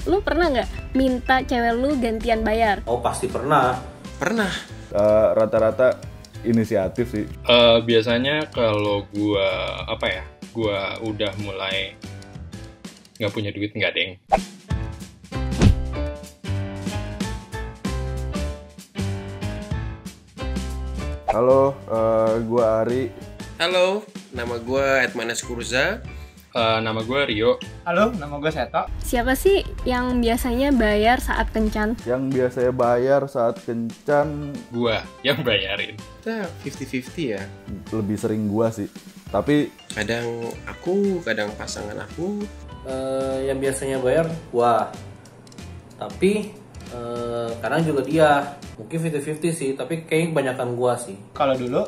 Lu pernah nggak minta cewek lu gantian bayar? Oh pasti pernah. Pernah. Rata-rata inisiatif sih. Biasanya kalau gua udah mulai nggak punya duit, nggak deng. Halo, gua Ari. Halo, nama gue Edmanes Kurza. Nama gue Rio. Halo, nama gue Seto. Siapa sih yang biasanya bayar saat kencan? Yang biasanya bayar saat kencan Gua yang bayarin. Kita 50-50 ya. lebih sering gua sih. Tapi Kadang aku, kadang pasangan aku. Yang biasanya bayar gua. Tapi kadang juga dia. Mungkin 50-50 sih, tapi kayaknya kebanyakan gua sih. Kalau dulu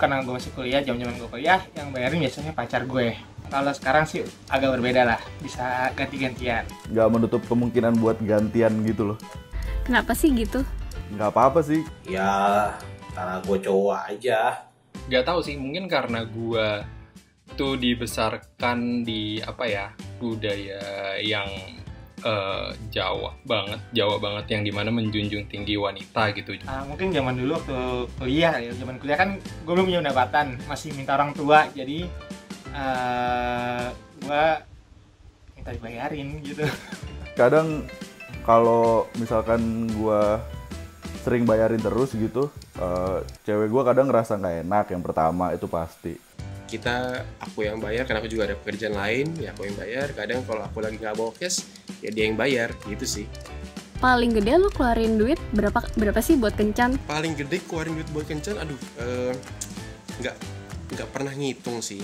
karena gue masih kuliah, zaman gue kuliah, yang bayarin biasanya pacar gue. Kalau sekarang sih agak berbeda lah, bisa ganti-gantian. nggak menutup kemungkinan buat gantian gitu loh. Kenapa sih gitu? Nggak apa-apa sih. Ya karena gua cowok aja. Nggak tahu sih, mungkin karena gua tuh dibesarkan di budaya yang Jawa banget yang dimana menjunjung tinggi wanita gitu. Mungkin zaman dulu waktu kuliah ya, zaman kuliah kan gue belum punya pendapatan, masih minta orang tua, jadi gue minta dibayarin gitu. Kadang kalau misalkan gua sering bayarin terus gitu, cewek gua kadang ngerasa nggak enak. Yang pertama itu pasti. Aku yang bayar karena aku juga ada pekerjaan lain, ya aku yang bayar. Kadang kalau aku lagi nggak bawa cash, ya dia yang bayar, gitu sih. Paling gede lu keluarin duit berapa sih buat kencan? Paling gede keluarin duit buat kencan, nggak pernah ngitung sih.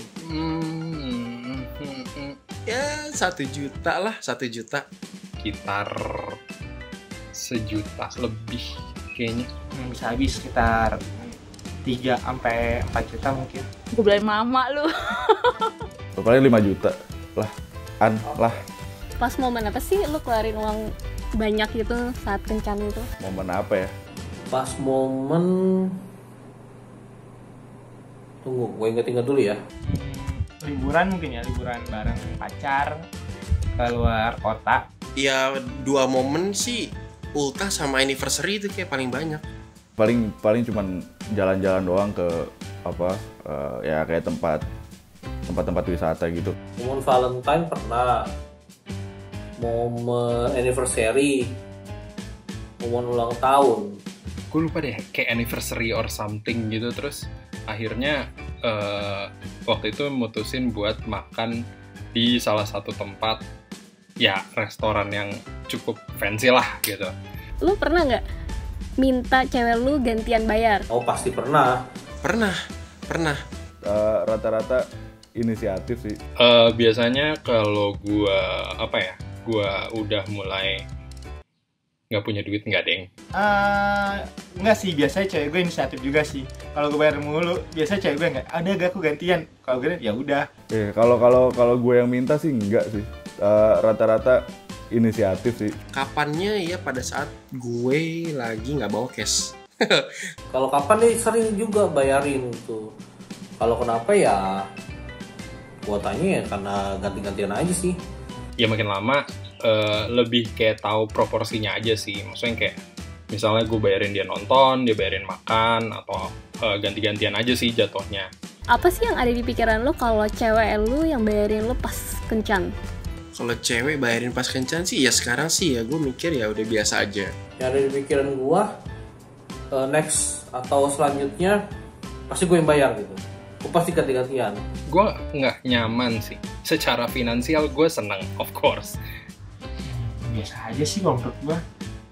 Ya 1 juta lah, 1 juta. Sekitar 1 juta lebih kayaknya. Bisa habis sekitar 3-4 juta mungkin. Gue belain mama lu. Paling 5 juta lah. Pas momen apa sih lu keluarin uang banyak gitu saat kencan itu? Momen apa ya? Pas momen, tunggu, gue inget-inget dulu ya. Liburan mungkin ya, liburan bareng pacar keluar kota. Ya 2 momen sih, ultah sama anniversary itu kayak paling banyak. Paling cuman jalan-jalan doang ke ya kayak tempat-tempat wisata gitu. Momen Valentine pernah. Momen anniversary. Momen ulang tahun. Gue lupa deh, kayak anniversary or something gitu. Terus akhirnya waktu itu mutusin buat makan di salah satu tempat, ya restoran yang cukup fancy lah gitu. Lu pernah nggak minta cewek lu gantian bayar? Oh pasti pernah. Pernah. Rata-rata inisiatif sih. Biasanya kalau gua udah mulai nggak punya duit, nggak deng. Enggak sih, biasanya cewek gue inisiatif juga sih. Kalau gue bayar mulu, biasanya cewek gue enggak, ada gak aku gantian. Kalau gue ya udah. Kalau gue yang minta sih enggak sih. Rata-rata inisiatif sih. Kapannya ya pada saat gue lagi nggak bawa cash. Kalau kapan nih sering juga bayarin tuh. Kalau kenapa ya gua tanya ya karena ganti-gantian aja sih. Ya makin lama lebih kayak tahu proporsinya aja sih. Maksudnya kayak misalnya gue bayarin dia nonton, dia bayarin makan, atau ganti-gantian aja sih jatuhnya. Apa sih yang ada di pikiran lu kalau cewek lu yang bayarin lu pas kencan? Kalau cewek bayarin pas kencan sih, ya sekarang sih ya gue mikir ya udah biasa aja. Yang ada di pikiran gua next atau selanjutnya pasti gue yang bayar gitu. Gue pasti ganti-gantian. Gue nggak nyaman sih. Secara finansial gue seneng, of course. Biasa aja sih kalau menurut gue.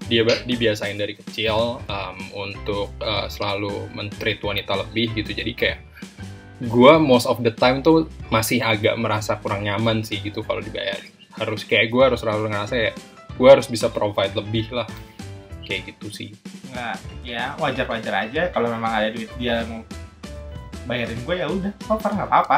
Dia dibiasain dari kecil untuk selalu men-treat wanita lebih gitu. Jadi kayak gue most of the time tuh masih agak merasa kurang nyaman sih gitu kalau dibayarin. Gue harus selalu ngerasa ya gue harus bisa provide lebih lah. Kayak gitu sih. Nggak, ya wajar-wajar aja kalau memang ada duit dia mau bayarin gue, ya udah, so far nggak apa-apa.